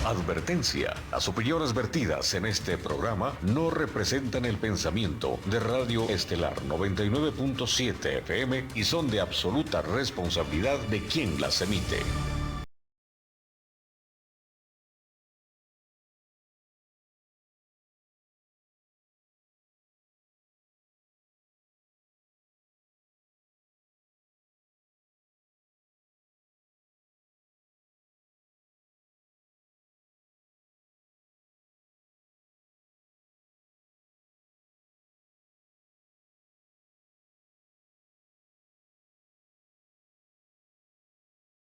Advertencia. Las opiniones vertidas en este programa no representan el pensamiento de Radio Estelar 99.7 FM y son de absoluta responsabilidad de quien las emite.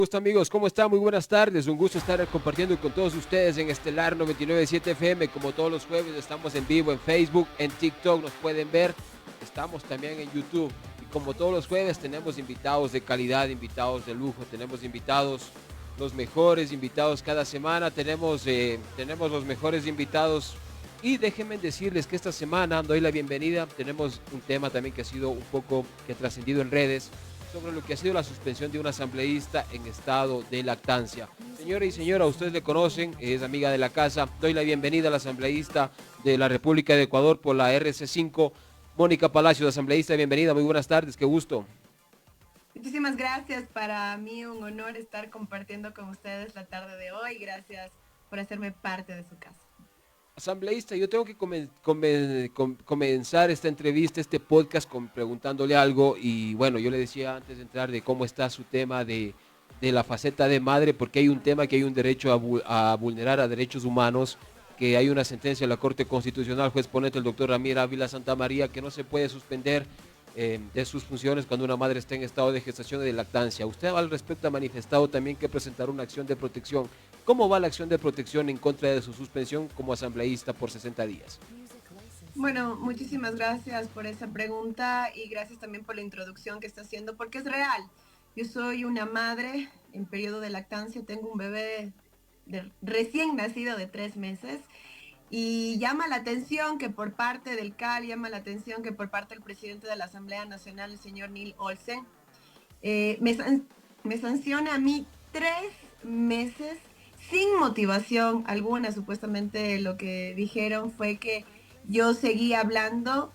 Gusto amigos, ¿cómo están? Muy buenas tardes, un gusto estar compartiendo con todos ustedes en Estelar 99.7 FM, como todos los jueves estamos en vivo en Facebook, en TikTok nos pueden ver, estamos también en YouTube y como todos los jueves tenemos invitados de calidad, invitados de lujo, tenemos invitados, los mejores invitados cada semana, tenemos los mejores invitados y déjenme decirles que esta semana doy la bienvenida, tenemos un tema también que ha sido un poco, que ha trascendido en redes, sobre lo que ha sido la suspensión de un asambleísta en estado de lactancia. Señora y señora, ustedes le conocen, es amiga de la casa. Doy la bienvenida al asambleísta de la República de Ecuador por la RC5, Mónica Palacios, asambleísta, bienvenida, muy buenas tardes, qué gusto. Muchísimas gracias, para mí un honor estar compartiendo con ustedes la tarde de hoy. Gracias por hacerme parte de su casa. Asambleísta, yo tengo que comenzar esta entrevista, este podcast, preguntándole algo. Y bueno, yo le decía antes de entrar de cómo está su tema de la faceta de madre, porque hay un tema que hay un derecho a vulnerar a derechos humanos, que hay una sentencia de la Corte Constitucional, juez ponente el doctor Ramiro Ávila Santamaría, que no se puede suspender de sus funciones cuando una madre está en estado de gestación y de lactancia. Usted al respecto ha manifestado también que presentar una acción de protección. ¿Cómo va la acción de protección en contra de su suspensión como asambleísta por 60 días? Bueno, muchísimas gracias por esa pregunta y gracias también por la introducción que está haciendo, porque es real. Yo soy una madre en periodo de lactancia, tengo un bebé recién nacido de 3 meses. Y llama la atención que por parte del CAL, llama la atención que por parte del presidente de la Asamblea Nacional, el señor Neil Olsen, eh, me, me sanciona a mí 3 meses sin motivación alguna. Supuestamente lo que dijeron fue que yo seguía hablando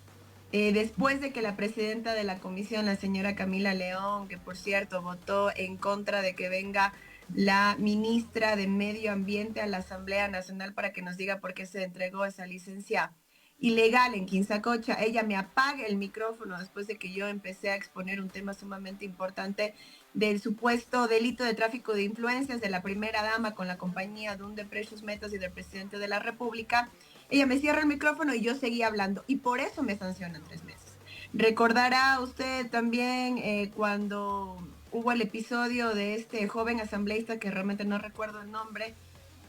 después de que la presidenta de la comisión, la señora Camila León, que por cierto votó en contra de que venga la ministra de Medio Ambiente a la Asamblea Nacional para que nos diga por qué se entregó esa licencia ilegal en Quinzacocha, ella me apaga el micrófono después de que yo empecé a exponer un tema sumamente importante del supuesto delito de tráfico de influencias de la primera dama con la compañía Dunde Precious Metals y del presidente de la República. Ella me cierra el micrófono y yo seguía hablando y por eso me sancionan 3 meses. Recordará usted también cuando hubo el episodio de este joven asambleísta que realmente no recuerdo el nombre,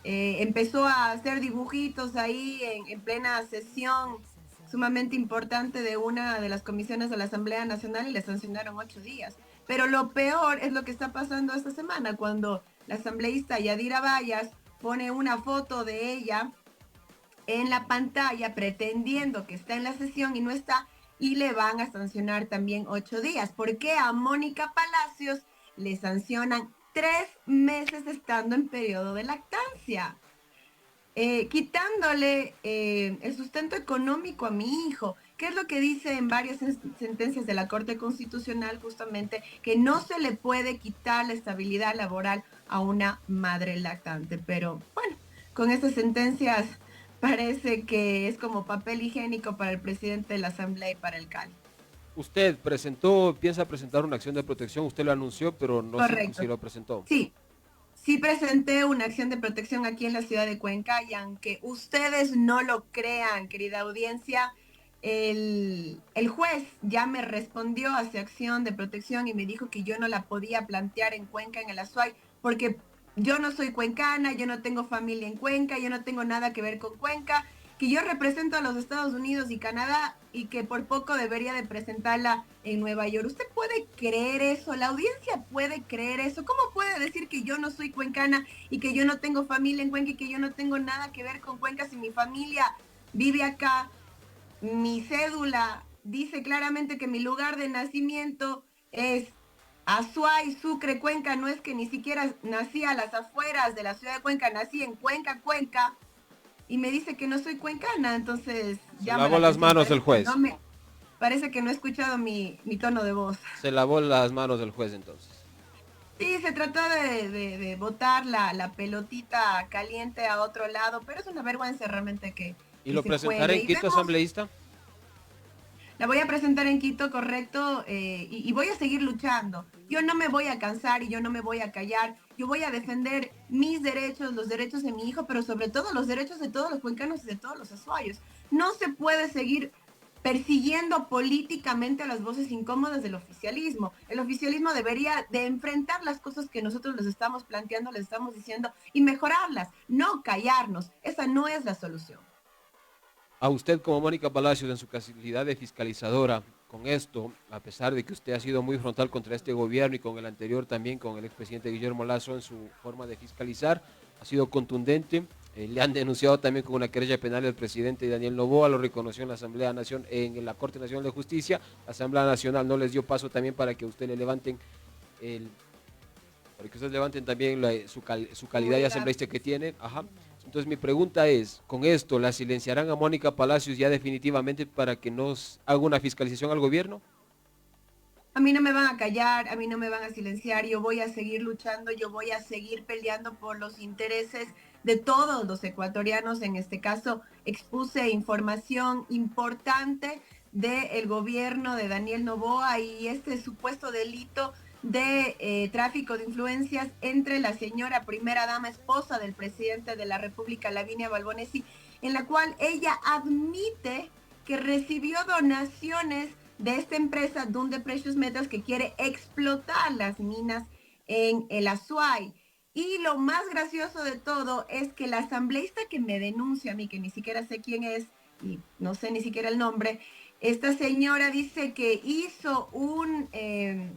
empezó a hacer dibujitos ahí en plena sesión sumamente importante de una de las comisiones de la Asamblea Nacional y le sancionaron 8 días. Pero lo peor es lo que está pasando esta semana cuando la asambleísta Yadira Vallas pone una foto de ella en la pantalla pretendiendo que está en la sesión y no está, y le van a sancionar también 8 días. ¿Por qué a Mónica Palacios le sancionan 3 meses estando en periodo de lactancia? Quitándole el sustento económico a mi hijo, que es lo que dice en varias sentencias de la Corte Constitucional, justamente, que no se le puede quitar la estabilidad laboral a una madre lactante. Pero bueno, con estas sentencias parece que es como papel higiénico para el presidente de la Asamblea y para el CAL. Usted piensa presentar una acción de protección, usted lo anunció, pero no sé si Correcto. lo presentó. Sí, sí presenté una acción de protección aquí en la ciudad de Cuenca y aunque ustedes no lo crean, querida audiencia, el juez ya me respondió a esa acción de protección y me dijo que yo no la podía plantear en Cuenca, en el Azuay, porque yo no soy cuencana, yo no tengo familia en Cuenca, yo no tengo nada que ver con Cuenca, que yo represento a los Estados Unidos y Canadá y que por poco debería de presentarla en Nueva York. ¿Usted puede creer eso? ¿La audiencia puede creer eso? ¿Cómo puede decir que yo no soy cuencana y que yo no tengo familia en Cuenca y que yo no tengo nada que ver con Cuenca si mi familia vive acá? Mi cédula dice claramente que mi lugar de nacimiento es Azuay, Sucre, Cuenca, no es que ni siquiera nací a las afueras de la ciudad de Cuenca, nací en Cuenca, Cuenca, y me dice que no soy cuencana, entonces Se llama la lavó las atención, manos el juez. parece que no he escuchado mi tono de voz. Se lavó las manos del juez entonces. Sí, se trató de botar la pelotita caliente a otro lado, pero es una vergüenza realmente ¿Y que lo se presentará juegue. en Y Quito, vemos, asambleísta? la voy a presentar en Quito, correcto, y voy a seguir luchando. Yo no me voy a cansar y yo no me voy a callar. Yo voy a defender mis derechos, los derechos de mi hijo, pero sobre todo los derechos de todos los cuencanos y de todos los azuayos. No se puede seguir persiguiendo políticamente a las voces incómodas del oficialismo. El oficialismo debería de enfrentar las cosas que nosotros les estamos planteando, les estamos diciendo y mejorarlas, no callarnos. Esa no es la solución. A usted como Mónica Palacios en su calidad de fiscalizadora, con esto, a pesar de que usted ha sido muy frontal contra este gobierno y con el anterior también, con el expresidente Guillermo Lasso en su forma de fiscalizar, ha sido contundente. Le han denunciado también con una querella penal el presidente Daniel Noboa, lo reconoció en la Asamblea Nacional, en la Corte Nacional de Justicia. La Asamblea Nacional no les dio paso también para que usted le levanten para que ustedes levanten también su calidad de asambleísta que tiene. Ajá. Entonces mi pregunta es, con esto, ¿la silenciarán a Mónica Palacios ya definitivamente para que nos haga una fiscalización al gobierno? A mí no me van a callar, a mí no me van a silenciar, yo voy a seguir luchando, yo voy a seguir peleando por los intereses de todos los ecuatorianos. En este caso, expuse información importante del gobierno de Daniel Noboa y este supuesto delito de tráfico de influencias entre la señora primera dama, esposa del presidente de la República, Lavinia Balbonesi, en la cual ella admite que recibió donaciones de esta empresa Dunde Precious Metals que quiere explotar las minas en el Azuay. Y lo más gracioso de todo es que la asambleísta que me denuncia a mí, que ni siquiera sé quién es y no sé ni siquiera el nombre, esta señora dice que hizo un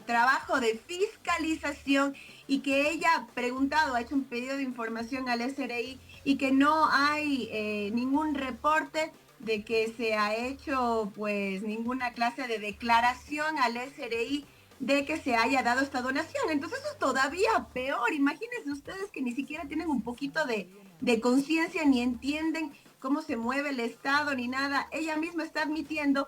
trabajo de fiscalización y que ella ha preguntado, ha hecho un pedido de información al SRI y que no hay ningún reporte de que se ha hecho pues ninguna clase de declaración al SRI de que se haya dado esta donación. Entonces eso es todavía peor. Imagínense ustedes que ni siquiera tienen un poquito de conciencia ni entienden cómo se mueve el Estado ni nada. Ella misma está admitiendo,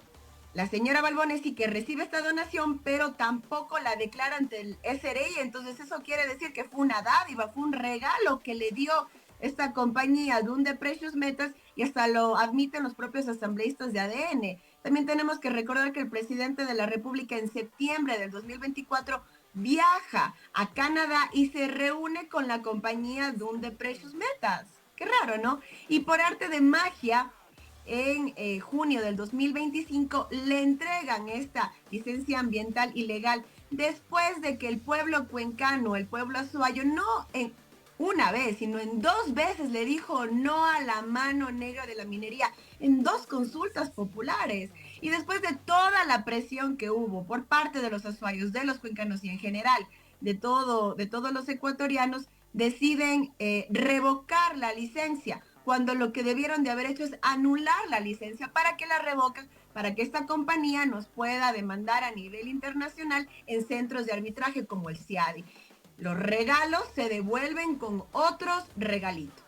la señora Balbonesi, que recibe esta donación, pero tampoco la declara ante el SRI. Entonces eso quiere decir que fue una dádiva, fue un regalo que le dio esta compañía Dunde Precious Metals y hasta lo admiten los propios asambleístas de ADN. También tenemos que recordar que el presidente de la República en septiembre del 2024 viaja a Canadá y se reúne con la compañía Dunde Precious Metals. Qué raro, ¿no? Y por arte de magia, en junio del 2025 le entregan esta licencia ambiental ilegal después de que el pueblo cuencano, el pueblo azuayo, no en una vez, sino en 2 veces le dijo no a la mano negra de la minería, en 2 consultas populares. Y después de toda la presión que hubo por parte de los azuayos, de los cuencanos y en general de todos los ecuatorianos, deciden revocar la licencia, cuando lo que debieron de haber hecho es anular la licencia. ¿Para que la revocan? Para que esta compañía nos pueda demandar a nivel internacional en centros de arbitraje como el CIADI. Los regalos se devuelven con otros regalitos.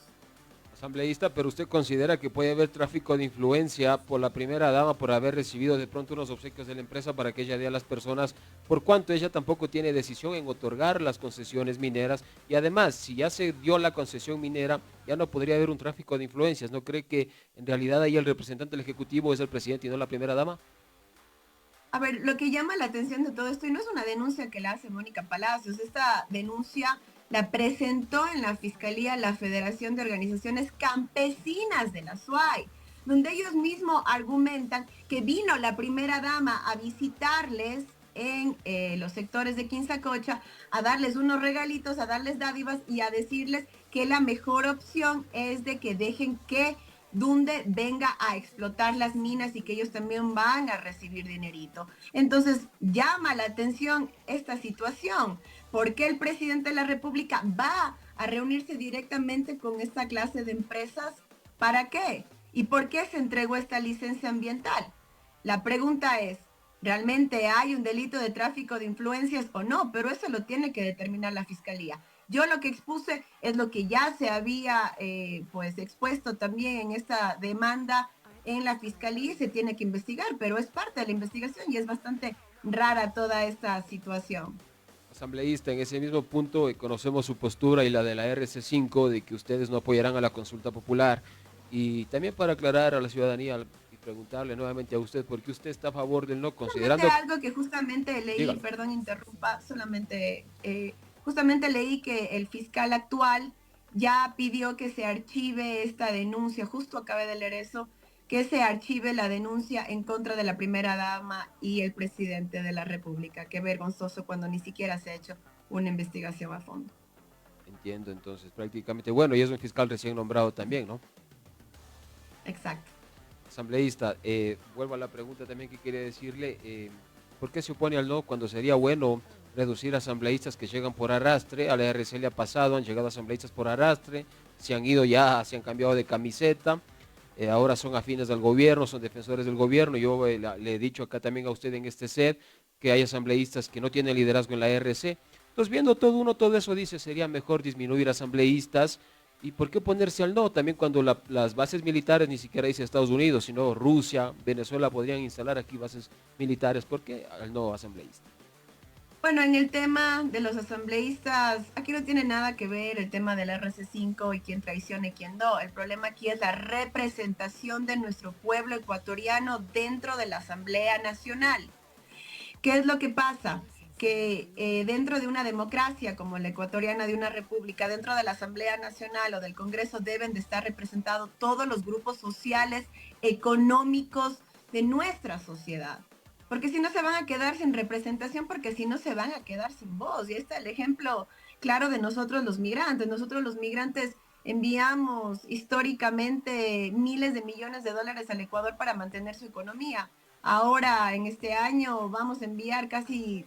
Asambleísta, pero usted considera que puede haber tráfico de influencia por la primera dama por haber recibido de pronto unos obsequios de la empresa para que ella dé a las personas, por cuanto ella tampoco tiene decisión en otorgar las concesiones mineras, y además, si ya se dio la concesión minera, ya no podría haber un tráfico de influencias. ¿No cree que en realidad ahí el representante del Ejecutivo es el presidente y no la primera dama? A ver, lo que llama la atención de todo esto, y no es una denuncia que la hace Mónica Palacios, esta denuncia la presentó en la Fiscalía la Federación de Organizaciones Campesinas de la SUAY, donde ellos mismos argumentan que vino la primera dama a visitarles en los sectores de Quinzacocha, a darles unos regalitos, a darles dádivas y a decirles que la mejor opción es de que dejen que Dunde venga a explotar las minas y que ellos también van a recibir dinerito. Entonces llama la atención esta situación. ¿Por qué el presidente de la República va a reunirse directamente con esta clase de empresas? ¿Para qué? ¿Y por qué se entregó esta licencia ambiental? La pregunta es, realmente hay un delito de tráfico de influencias o no, pero eso lo tiene que determinar la fiscalía. Yo lo que expuse es lo que ya se había pues expuesto también en esta demanda en la fiscalía y se tiene que investigar, pero es parte de la investigación y es bastante rara toda esta situación. Asambleísta, en ese mismo punto conocemos su postura y la de la RC5 de que ustedes no apoyarán a la consulta popular. Y también para aclarar a la ciudadanía y preguntarle nuevamente a usted por qué usted está a favor del no, Solamente considerando... algo que justamente leí, Dígalo. perdón, interrumpa, solamente, justamente leí que el fiscal actual ya pidió que se archive esta denuncia, justo acabé de leer eso, que se archive la denuncia en contra de la primera dama y el presidente de la República. Qué vergonzoso cuando ni siquiera se ha hecho una investigación a fondo. Entiendo, entonces prácticamente, bueno, y es un fiscal recién nombrado también, ¿no? Exacto. Asambleísta, vuelvo a la pregunta también que quería decirle, ¿por qué se opone al no cuando sería bueno reducir asambleístas que llegan por arrastre? A la RC le ha pasado, han llegado asambleístas por arrastre, se han ido ya, se han cambiado de camiseta, ahora son afines al gobierno, son defensores del gobierno. Yo le he dicho acá también a usted en este set que hay asambleístas que no tienen liderazgo en la RC. Entonces, viendo todo eso dice, sería mejor disminuir asambleístas. ¿Y por qué ponerse al no? También cuando las bases militares ni siquiera dice Estados Unidos, sino Rusia, Venezuela podrían instalar aquí bases militares. ¿Por qué al no asambleísta? Bueno, en el tema de los asambleístas, aquí no tiene nada que ver el tema del RC5 y quién traiciona y quién no. El problema aquí es la representación de nuestro pueblo ecuatoriano dentro de la Asamblea Nacional. ¿Qué es lo que pasa? Que dentro de una democracia como la ecuatoriana, de una república, dentro de la Asamblea Nacional o del Congreso deben de estar representados todos los grupos sociales, económicos de nuestra sociedad. Porque si no se van a quedar sin representación, porque si no se van a quedar sin voz. Y este es el ejemplo claro de nosotros los migrantes. Nosotros los migrantes enviamos históricamente miles de millones de dólares al Ecuador para mantener su economía. Ahora, en este año, vamos a enviar casi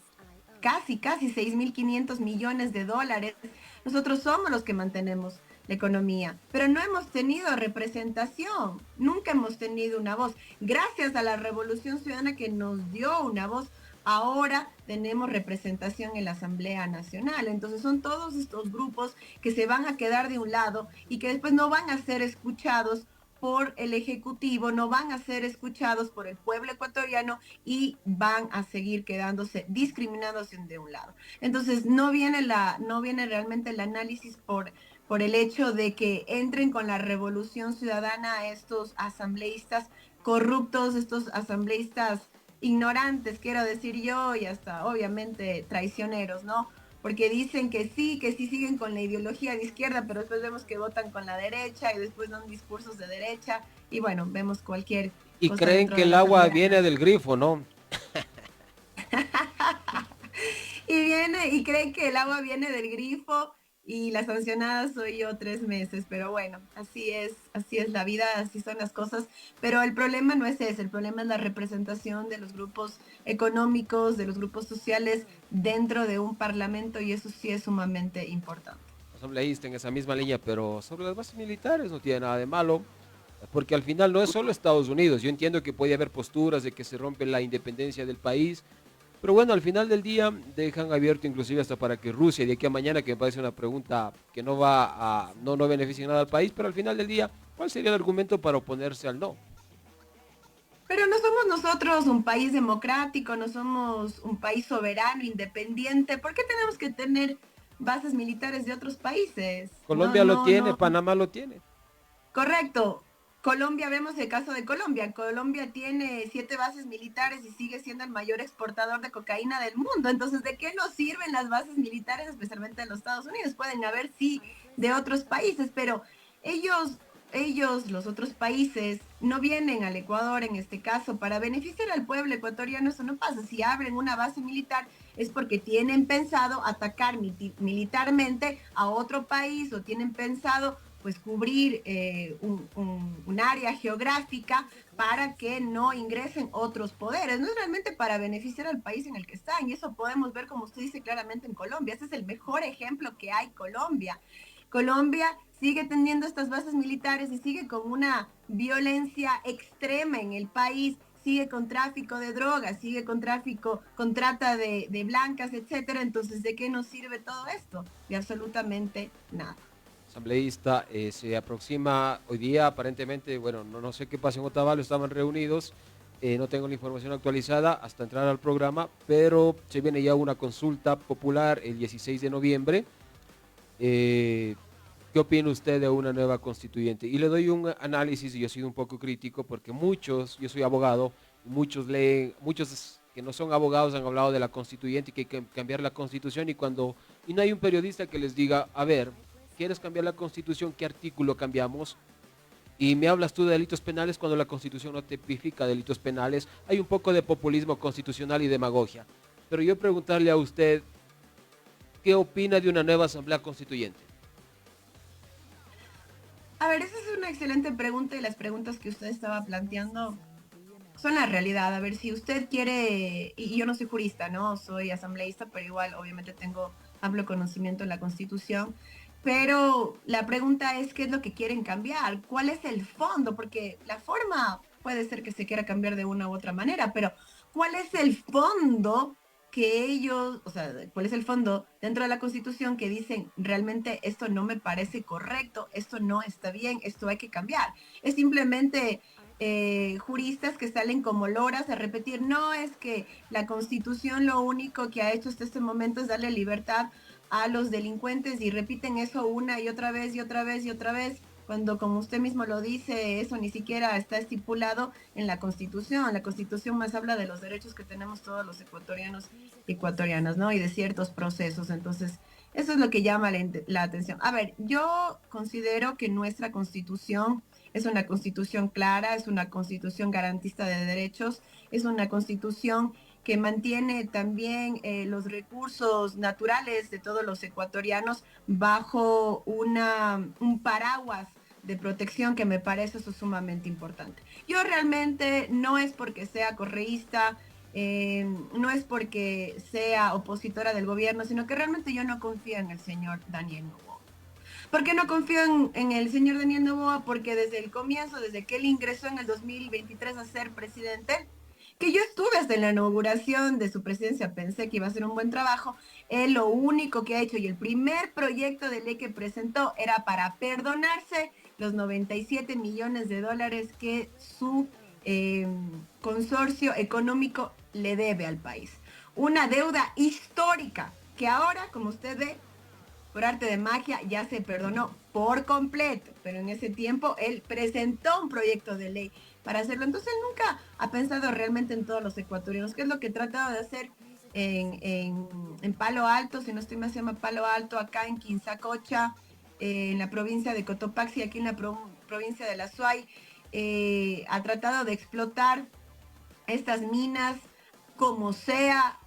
6.500 millones de dólares. Nosotros somos los que mantenemos la economía, pero no hemos tenido representación, nunca hemos tenido una voz. Gracias a la Revolución Ciudadana que nos dio una voz, ahora tenemos representación en la Asamblea Nacional. Entonces son todos estos grupos que se van a quedar de un lado y que después no van a ser escuchados por el Ejecutivo, no van a ser escuchados por el pueblo ecuatoriano y van a seguir quedándose, discriminándose de un lado. Entonces no viene realmente el análisis por el hecho de que entren con la revolución ciudadana estos asambleístas corruptos, estos asambleístas ignorantes, quiero decir yo, y hasta obviamente traicioneros, ¿no? Porque dicen que sí siguen con la ideología de izquierda, pero después vemos que votan con la derecha y después dan discursos de derecha y bueno, vemos cualquier Y cosa creen dentro que de el la agua Asamblea viene del Nacional. grifo, ¿no? Y creen que el agua viene del grifo y la sancionada soy yo 3 meses, pero bueno, así es la vida, así son las cosas, pero el problema no es ese, el problema es la representación de los grupos económicos, de los grupos sociales dentro de un parlamento y eso sí es sumamente importante. Asambleísta en esa misma línea, pero sobre las bases militares no tiene nada de malo, porque al final no es solo Estados Unidos. Yo entiendo que puede haber posturas de que se rompe la independencia del país, pero bueno, al final del día dejan abierto inclusive hasta para que Rusia, de aquí a mañana, que me parece una pregunta que no va a, no beneficia nada al país, pero al final del día, ¿cuál sería el argumento para oponerse al no? Pero no somos nosotros un país democrático, no somos un país soberano, independiente. ¿Por qué tenemos que tener bases militares de otros países? No, Colombia lo no, tiene, no. Panamá lo tiene. Correcto. Colombia, vemos el caso de Colombia. Colombia tiene 7 bases militares y sigue siendo el mayor exportador de cocaína del mundo. Entonces, ¿de qué nos sirven las bases militares, especialmente en los Estados Unidos? Pueden haber, sí, de otros países, pero ellos, los otros países, no vienen al Ecuador en este caso para beneficiar al pueblo ecuatoriano. Eso no pasa. Si abren una base militar es porque tienen pensado atacar militarmente a otro país o tienen pensado pues cubrir un área geográfica para que no ingresen otros poderes. No es realmente para beneficiar al país en el que están. Y eso podemos ver, como usted dice claramente, en Colombia. Este es el mejor ejemplo que hay, Colombia. Colombia sigue teniendo estas bases militares y sigue con una violencia extrema en el país sigue con tráfico de drogas, sigue con tráfico, con trata de blancas, etcétera. Entonces, ¿de qué nos sirve todo esto? De absolutamente nada. Asambleísta, se aproxima hoy día, aparentemente, bueno, no sé qué pasa en Otavalo, estaban reunidos, no tengo la información actualizada hasta entrar al programa, pero se viene ya una consulta popular el 16 de noviembre. ¿Qué opina usted de una nueva constituyente? Y le doy un análisis, y yo he sido un poco crítico, porque muchos, yo soy abogado, muchos leen, muchos que no son abogados han hablado de la constituyente y que hay que cambiar la constitución, y no hay un periodista que les diga, a ver, ¿quieres cambiar la constitución? ¿Qué artículo cambiamos? Y me hablas tú de delitos penales cuando la constitución no tipifica delitos penales. Hay un poco de populismo constitucional y demagogia. Pero yo preguntarle a usted, ¿qué opina de una nueva asamblea constituyente? A ver, esa es una excelente pregunta y las preguntas que usted estaba planteando son la realidad. A ver, si usted quiere, y yo no soy jurista, ¿no? Soy asambleísta, pero igual obviamente tengo amplio conocimiento en la Constitución. Pero la pregunta es, ¿qué es lo que quieren cambiar? ¿Cuál es el fondo? Porque la forma puede ser que se quiera cambiar de una u otra manera, pero ¿cuál es el fondo que ellos, o sea, cuál es el fondo dentro de la Constitución que dicen, realmente esto no me parece correcto, esto no está bien, esto hay que cambiar? Es simplemente juristas que salen como loras a repetir, no, es que la Constitución lo único que ha hecho hasta este momento es darle libertad a los delincuentes, y repiten eso una y otra vez y otra vez y otra vez, cuando, como usted mismo lo dice, eso ni siquiera está estipulado en la Constitución. La Constitución más habla de los derechos que tenemos todos los ecuatorianos y ecuatorianas, ¿no? Y de ciertos procesos. Entonces, eso es lo que llama la atención. A ver, yo considero que nuestra Constitución es una Constitución clara, es una Constitución garantista de derechos, es una Constitución que mantiene también los recursos naturales de todos los ecuatorianos bajo un paraguas de protección, que me parece eso sumamente importante. Yo realmente no es porque sea correísta, no es porque sea opositora del gobierno, sino que realmente yo no confío en el señor Daniel Noboa. ¿Por qué no confío en el señor Daniel Noboa? Porque desde el comienzo, desde que él ingresó en el 2023 a ser presidente, que yo estuve hasta en la inauguración de su presidencia, pensé que iba a ser un buen trabajo. Él lo único que ha hecho, y el primer proyecto de ley que presentó, era para perdonarse los 97 millones de dólares que su consorcio económico le debe al país. Una deuda histórica que ahora, como usted ve, por arte de magia ya se perdonó por completo, pero en ese tiempo él presentó un proyecto de ley para hacerlo. Entonces él nunca ha pensado realmente en todos los ecuatorianos, que es lo que he tratado de hacer en Palo Alto, si no estoy mal se llama Palo Alto, acá en Quinzacocha, en la provincia de Cotopaxi, aquí en la provincia de La Suay. Ha tratado de explotar estas minas como sea,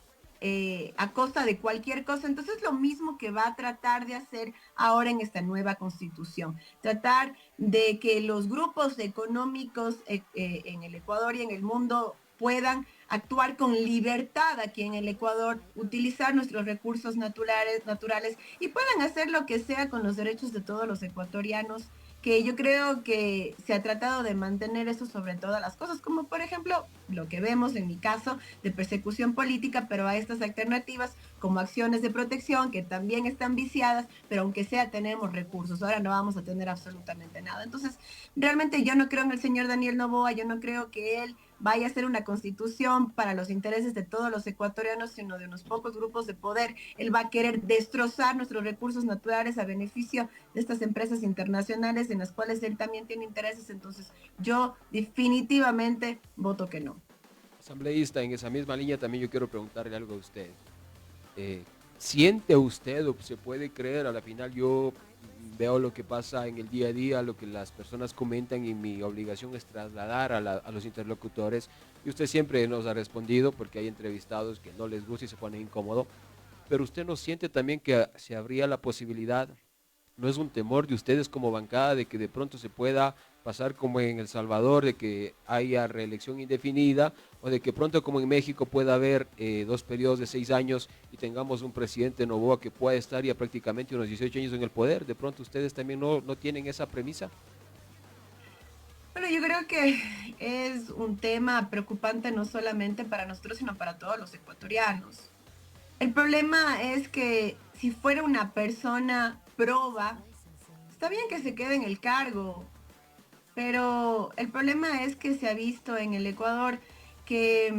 a costa de cualquier cosa. Entonces lo mismo que va a tratar de hacer ahora en esta nueva constitución, tratar de que los grupos económicos en el Ecuador y en el mundo puedan actuar con libertad aquí en el Ecuador, utilizar nuestros recursos naturales y puedan hacer lo que sea con los derechos de todos los ecuatorianos, que yo creo que se ha tratado de mantener eso sobre todas las cosas, como por ejemplo lo que vemos en mi caso de persecución política, pero a estas alternativas como acciones de protección que también están viciadas, pero aunque sea tenemos recursos, ahora no vamos a tener absolutamente nada. Entonces, realmente yo no creo en el señor Daniel Noboa, yo no creo que él vaya a ser una constitución para los intereses de todos los ecuatorianos, sino de unos pocos grupos de poder. Él va a querer destrozar nuestros recursos naturales a beneficio de estas empresas internacionales en las cuales él también tiene intereses. Entonces yo definitivamente voto que no. Asambleísta, en esa misma línea también yo quiero preguntarle algo a usted. ¿Siente usted o se puede creer? A la final yo veo lo que pasa en el día a día, lo que las personas comentan, y mi obligación es trasladar a los interlocutores, y usted siempre nos ha respondido, porque hay entrevistados que no les gusta y se ponen incómodo, pero usted no siente también que se abría la posibilidad, no es un temor de ustedes como bancada, de que de pronto se pueda pasar como en El Salvador, de que haya reelección indefinida, o de que pronto como en México pueda haber 2 periodos de 6 años y tengamos un presidente Noboa que pueda estar ya prácticamente unos 18 años en el poder? ¿De pronto ustedes también no tienen esa premisa? Bueno, yo creo que es un tema preocupante no solamente para nosotros, sino para todos los ecuatorianos. El problema es que si fuera una persona proba, está bien que se quede en el cargo, pero el problema es que se ha visto en el Ecuador que,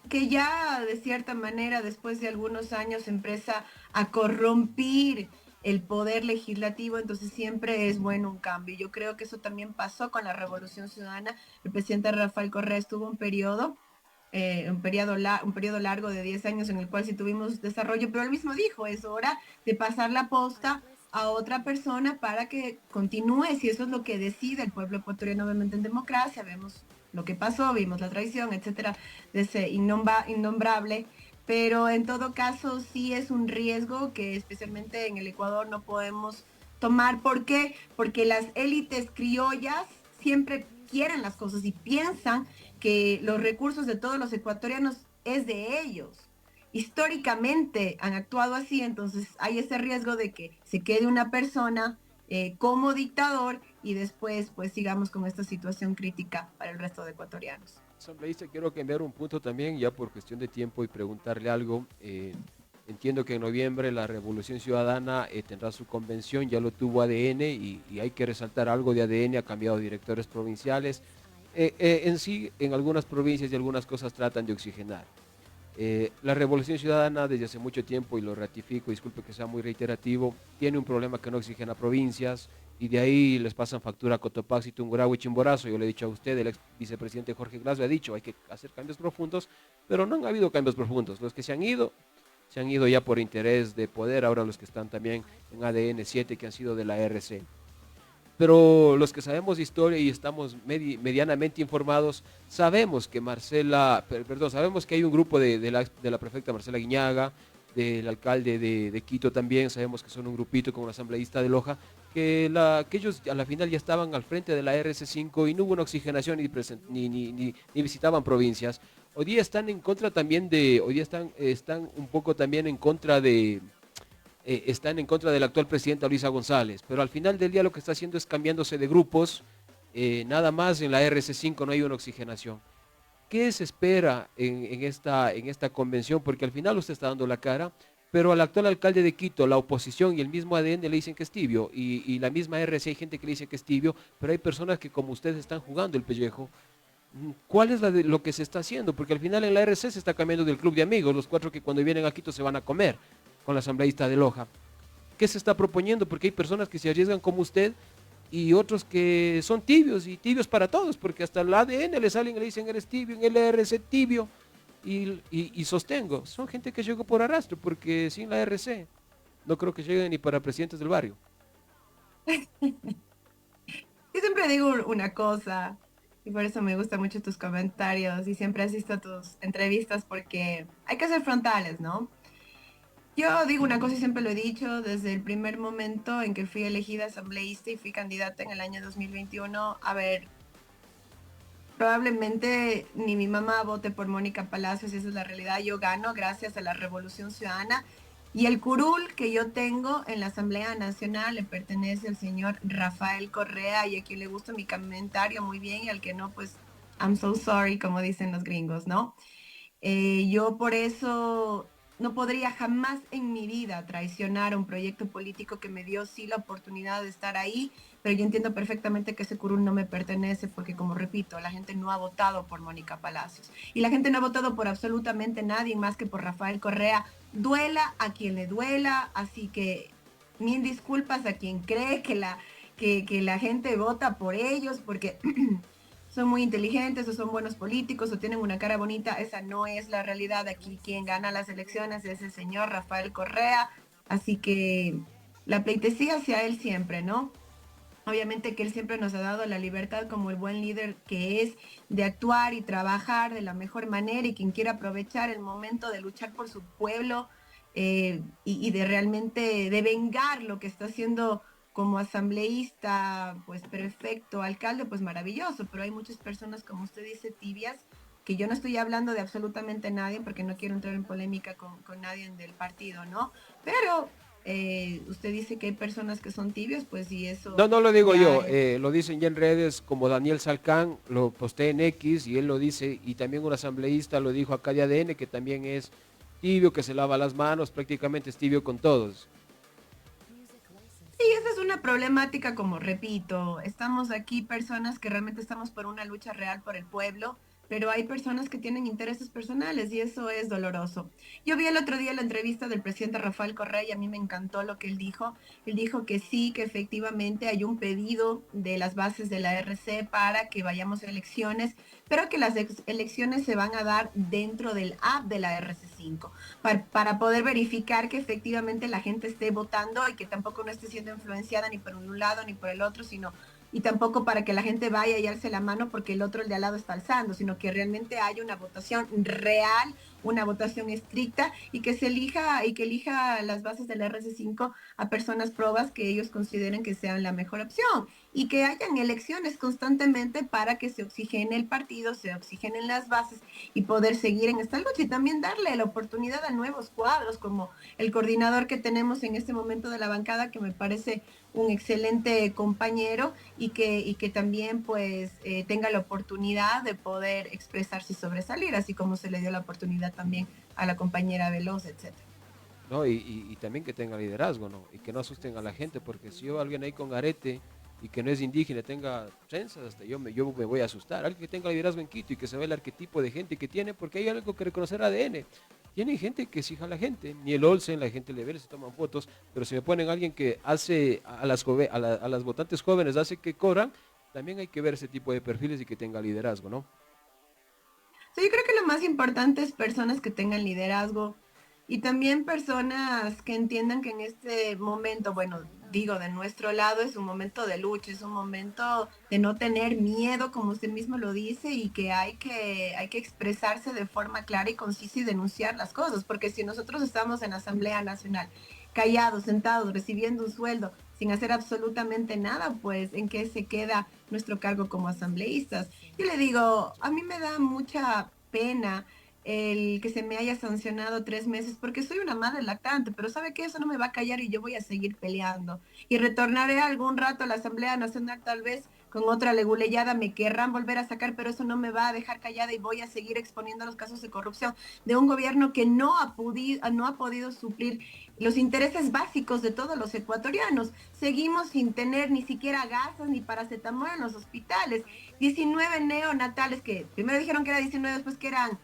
que ya de cierta manera, después de algunos años, se empieza a corrompir el poder legislativo, entonces siempre es bueno un cambio. Yo creo que eso también pasó con la Revolución Ciudadana. El presidente Rafael Correa estuvo un periodo largo de 10 años en el cual sí tuvimos desarrollo, pero él mismo dijo, es hora de pasar la posta a otra persona para que continúe, si eso es lo que decide el pueblo ecuatoriano, obviamente en democracia, vemos lo que pasó, vimos la traición, etcétera, de ese innombrable, pero en todo caso sí es un riesgo que especialmente en el Ecuador no podemos tomar. ¿Por qué? Porque las élites criollas siempre quieren las cosas y piensan que los recursos de todos los ecuatorianos es de ellos. Históricamente han actuado así, entonces hay ese riesgo de que se quede una persona como dictador y después pues sigamos con esta situación crítica para el resto de ecuatorianos. Asambleísta, quiero cambiar un punto también, ya por cuestión de tiempo, y preguntarle algo. Entiendo que en noviembre la Revolución Ciudadana tendrá su convención, ya lo tuvo ADN y hay que resaltar algo de ADN, ha cambiado directores provinciales. En sí, en algunas provincias y algunas cosas tratan de oxigenar. La Revolución Ciudadana desde hace mucho tiempo, y lo ratifico, disculpe que sea muy reiterativo, tiene un problema que no oxigena provincias y de ahí les pasan factura a Cotopaxi, Tungurahua y Chimborazo. Yo le he dicho a usted, el ex vicepresidente Jorge Glass ha dicho, hay que hacer cambios profundos, pero no han habido cambios profundos. Los que se han ido ya por interés de poder, ahora los que están también en ADN 7 que han sido de la RC. Pero los que sabemos de historia y estamos medianamente informados, sabemos que sabemos que hay un grupo de la prefecta Marcela Guiñaga, del alcalde de Quito también, sabemos que son un grupito con un asambleísta de Loja, que ellos a la final ya estaban al frente de la RC5 y no hubo una oxigenación ni visitaban provincias. Hoy día están en contra también están un poco también en contra están en contra de la actual presidenta Luisa González, pero al final del día lo que está haciendo es cambiándose de grupos, nada más en la RC5 no hay una oxigenación. ¿Qué se espera en esta convención? Porque al final usted está dando la cara, pero al actual alcalde de Quito, la oposición y el mismo ADN le dicen que es tibio, y la misma RC hay gente que le dice que es tibio, pero hay personas que como ustedes están jugando el pellejo. ¿Cuál es lo que se está haciendo? Porque al final en la RC se está cambiando del club de amigos, los 4 que cuando vienen a Quito se van a comer con la asambleísta de Loja. ¿Qué se está proponiendo? Porque hay personas que se arriesgan como usted y otros que son tibios, y tibios para todos, porque hasta el ADN le salen y le dicen eres tibio, en el RC tibio, y sostengo, son gente que llegó por arrastro, porque sin la RC no creo que lleguen ni para presidentes del barrio. Yo siempre digo una cosa, y por eso me gustan mucho tus comentarios y siempre asisto a tus entrevistas porque hay que ser frontales, ¿no? Yo digo una cosa y siempre lo he dicho desde el primer momento en que fui elegida asambleísta y fui candidata en el año 2021. A ver, probablemente ni mi mamá vote por Mónica Palacios, y esa es la realidad. Yo gano gracias a la Revolución Ciudadana. Y el curul que yo tengo en la Asamblea Nacional le pertenece al señor Rafael Correa, y a quien le gusta mi comentario muy bien y al que no, pues I'm so sorry, como dicen los gringos, ¿no? Yo por eso no podría jamás en mi vida traicionar a un proyecto político que me dio sí la oportunidad de estar ahí, pero yo entiendo perfectamente que ese curul no me pertenece porque, como repito, la gente no ha votado por Mónica Palacios y la gente no ha votado por absolutamente nadie más que por Rafael Correa. Duela a quien le duela, así que mil disculpas a quien cree que la gente vota por ellos porque son muy inteligentes o son buenos políticos o tienen una cara bonita. Esa no es la realidad. Aquí quien gana las elecciones es el señor Rafael Correa, así que la pleitesía hacia él siempre, ¿no? Obviamente que él siempre nos ha dado la libertad como el buen líder que es, de actuar y trabajar de la mejor manera, y quien quiera aprovechar el momento de luchar por su pueblo, y de realmente de vengar lo que está haciendo como asambleísta, pues perfecto, alcalde, pues maravilloso, pero hay muchas personas, como usted dice, tibias, que yo no estoy hablando de absolutamente nadie porque no quiero entrar en polémica con nadie del partido, ¿no? Pero usted dice que hay personas que son tibios, pues y eso No, no lo digo ya yo, es. lo dicen ya en redes como Daniel Salcán, lo posté en X y él lo dice, y también un asambleísta lo dijo acá de ADN, que también es tibio, que se lava las manos, prácticamente es tibio con todos. Sí, esa es una problemática, como repito, estamos aquí personas que realmente estamos por una lucha real por el pueblo, pero hay personas que tienen intereses personales y eso es doloroso. Yo vi el otro día la entrevista del presidente Rafael Correa y a mí me encantó lo que él dijo. Él dijo que sí, que efectivamente hay un pedido de las bases de la RC para que vayamos a elecciones, pero que las elecciones se van a dar dentro del app de la RC5 para poder verificar que efectivamente la gente esté votando y que tampoco no esté siendo influenciada ni por un lado ni por el otro, sino y tampoco para que la gente vaya y alce la mano porque el otro, el de al lado, está alzando, sino que realmente haya una votación real, una votación estricta y que se elija y que elija las bases del RC5 a personas probas que ellos consideren que sean la mejor opción y que hayan elecciones constantemente para que se oxigene el partido, se oxigenen las bases y poder seguir en esta lucha y también darle la oportunidad a nuevos cuadros como el coordinador que tenemos en este momento de la bancada, que me parece un excelente compañero y que también pues tenga la oportunidad de poder expresarse y sobresalir, así como se le dio la oportunidad también a la compañera Veloz, etcétera. ¿No? Y también que tenga liderazgo, ¿no? Y que no asusten a la gente, porque si yo alguien ahí con arete y que no es indígena tenga trenzas, hasta yo me voy a asustar. Alguien que tenga liderazgo en Quito y que se ve el arquetipo de gente que tiene, porque hay algo que reconocer ADN. Tienen gente que exija a la gente, ni el Olsen, la gente le ve, se toman fotos, pero si me ponen a alguien que hace a las votantes jóvenes, hace que corran, también hay que ver ese tipo de perfiles y que tenga liderazgo, ¿no? Sí, yo creo que lo más importante es personas que tengan liderazgo y también personas que entiendan que en este momento, bueno, digo, de nuestro lado es un momento de lucha, es un momento de no tener miedo, como usted mismo lo dice, y que hay que expresarse de forma clara y concisa y denunciar las cosas, porque si nosotros estamos en la Asamblea Nacional callados, sentados, recibiendo un sueldo, sin hacer absolutamente nada, pues ¿en qué se queda nuestro cargo como asambleístas? Yo le digo, a mí me da mucha pena el que se me haya sancionado 3 meses porque soy una madre lactante, pero sabe que eso no me va a callar y yo voy a seguir peleando. Y retornaré algún rato a la Asamblea Nacional, tal vez con otra leguleyada me querrán volver a sacar, pero eso no me va a dejar callada y voy a seguir exponiendo los casos de corrupción de un gobierno que no ha podido suplir los intereses básicos de todos los ecuatorianos. Seguimos sin tener ni siquiera gasas ni paracetamol en los hospitales. 19 neonatales que primero dijeron que era 19, después que eran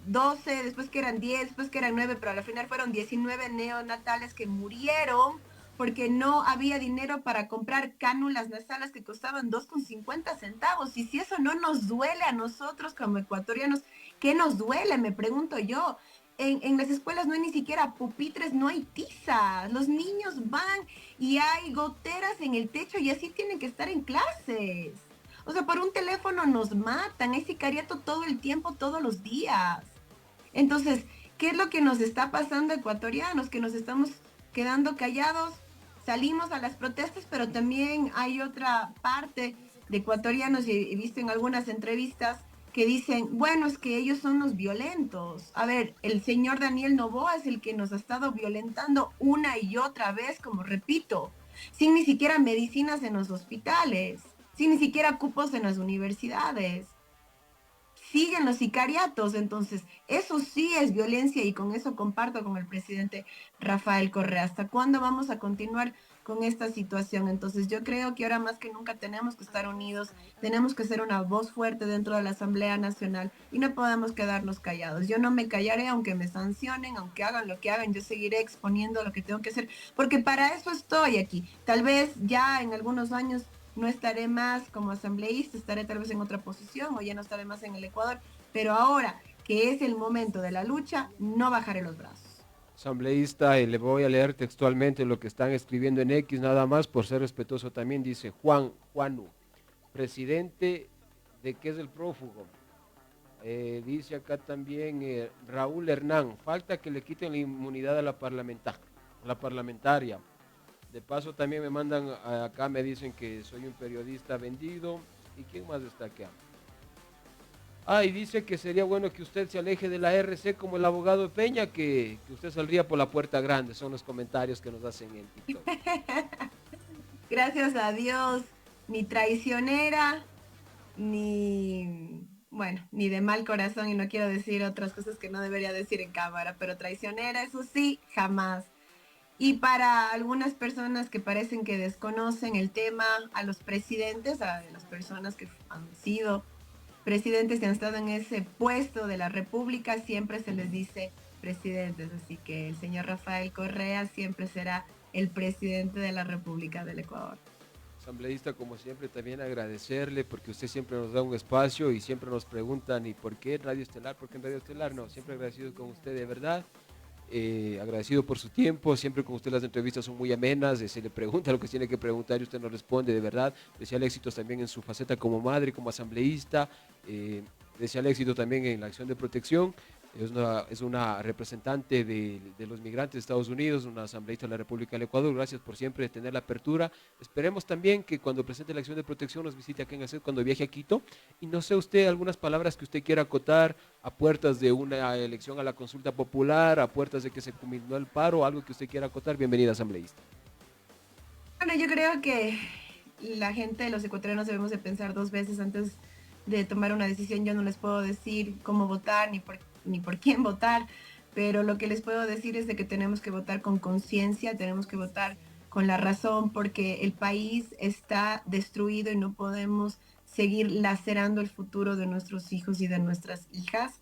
12, después que eran 10, después que eran 9, pero al final fueron 19 neonatales que murieron porque no había dinero para comprar cánulas nasales que costaban 2,50 centavos. Y si eso no nos duele a nosotros como ecuatorianos, ¿qué nos duele? Me pregunto yo. En las escuelas no hay ni siquiera pupitres, no hay tizas. Los niños van y hay goteras en el techo y así tienen que estar en clases. O sea, por un teléfono nos matan, hay sicariato todo el tiempo, todos los días. Entonces, ¿qué es lo que nos está pasando ecuatorianos? Que nos estamos quedando callados, salimos a las protestas, pero también hay otra parte de ecuatorianos, y he visto en algunas entrevistas, que dicen, bueno, es que ellos son los violentos. A ver, el señor Daniel Noboa es el que nos ha estado violentando una y otra vez, como repito, sin ni siquiera medicinas en los hospitales, sin ni siquiera cupos en las universidades. Siguen los sicariatos, entonces eso sí es violencia y con eso comparto con el presidente Rafael Correa. ¿Hasta cuándo vamos a continuar con esta situación? Entonces yo creo que ahora más que nunca tenemos que estar unidos, tenemos que ser una voz fuerte dentro de la Asamblea Nacional y no podemos quedarnos callados. Yo no me callaré aunque me sancionen, aunque hagan lo que hagan, yo seguiré exponiendo lo que tengo que hacer, porque para eso estoy aquí. Tal vez ya en algunos años no estaré más como asambleísta, estaré tal vez en otra posición o ya no estaré más en el Ecuador, pero ahora que es el momento de la lucha, no bajaré los brazos. Asambleísta, y le voy a leer textualmente lo que están escribiendo en X, nada más por ser respetuoso también, dice Juanu, presidente de qué es el prófugo. Dice acá también Raúl Hernán, falta que le quiten la inmunidad a la parlamentaria. De paso también me mandan me dicen que soy un periodista vendido. ¿Y quién más está acá? Y dice que sería bueno que usted se aleje de la RC como el abogado de Peña, que usted saldría por la puerta grande. Son los comentarios que nos hacen en TikTok. Gracias a Dios, ni traicionera, ni de mal corazón, y no quiero decir otras cosas que no debería decir en cámara, pero traicionera, eso sí, jamás. Y para algunas personas que parecen que desconocen el tema, a los presidentes, a las personas que han sido presidentes y han estado en ese puesto de la República, siempre se les dice presidentes. Así que el señor Rafael Correa siempre será el presidente de la República del Ecuador. Asambleísta, como siempre, también agradecerle porque usted siempre nos da un espacio y siempre nos preguntan ¿y por qué en Radio Estelar? ¿Por qué en Radio Estelar? No, siempre agradecido con usted, de verdad. Agradecido por su tiempo, siempre con usted las entrevistas son muy amenas, se le pregunta lo que tiene que preguntar y usted nos responde, de verdad. Desearle éxitos también en su faceta como madre, como asambleísta, desearle éxito también en la acción de protección. Es una representante de los migrantes de Estados Unidos, una asambleísta de la República del Ecuador. Gracias por siempre tener la apertura. Esperemos también que cuando presente la acción de protección nos visite aquí en ACED cuando viaje a Quito. Y no sé usted, algunas palabras que usted quiera acotar a puertas de una elección a la consulta popular, a puertas de que se culminó el paro, algo que usted quiera acotar. Bienvenida, asambleísta. Bueno, yo creo que la gente, los ecuatorianos, debemos de pensar dos veces antes de tomar una decisión. Yo no les puedo decir cómo votar ni por quién votar, pero lo que les puedo decir es de que tenemos que votar con conciencia, tenemos que votar con la razón, porque el país está destruido y no podemos seguir lacerando el futuro de nuestros hijos y de nuestras hijas.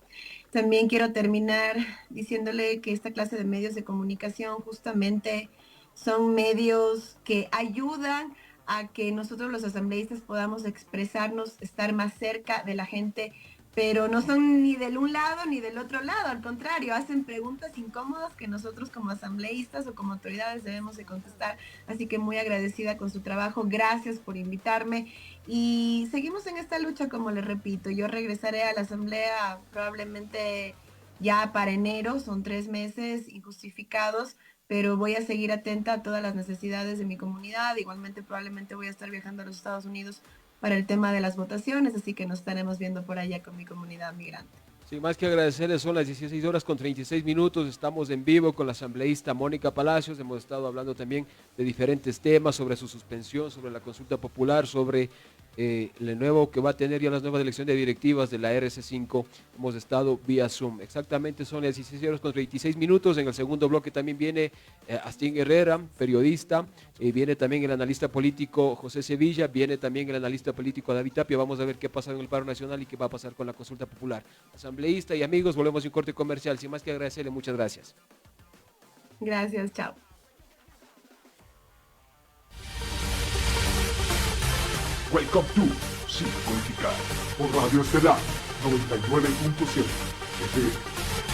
También quiero terminar diciéndole que esta clase de medios de comunicación justamente son medios que ayudan a que nosotros los asambleístas podamos expresarnos, estar más cerca de la gente, pero no son ni del un lado ni del otro lado, al contrario, hacen preguntas incómodas que nosotros como asambleístas o como autoridades debemos de contestar. Así que muy agradecida con su trabajo, gracias por invitarme y seguimos en esta lucha, como les repito. Yo regresaré a la asamblea probablemente ya para enero, son 3 meses injustificados, pero voy a seguir atenta a todas las necesidades de mi comunidad. Igualmente probablemente voy a estar viajando a los Estados Unidos para el tema de las votaciones, así que nos estaremos viendo por allá con mi comunidad migrante. Sin más que agradecerles, son las 16:36, estamos en vivo con la asambleísta Mónica Palacios. Hemos estado hablando también de diferentes temas, sobre su suspensión, sobre la consulta popular, sobre el nuevo que va a tener ya las nuevas elecciones de directivas de la RC5. Hemos estado vía Zoom. Exactamente son las 16:36. En el segundo bloque también viene Astín Herrera, periodista, viene también el analista político José Sevilla, viene también el analista político David Tapia. Vamos a ver qué pasa en el paro nacional y qué va a pasar con la consulta popular. Asambleísta y amigos, volvemos a un corte comercial. Sin más que agradecerle, muchas gracias. Gracias, chao. Welcome to Sin Política por Radio Estelar 99.7 FM.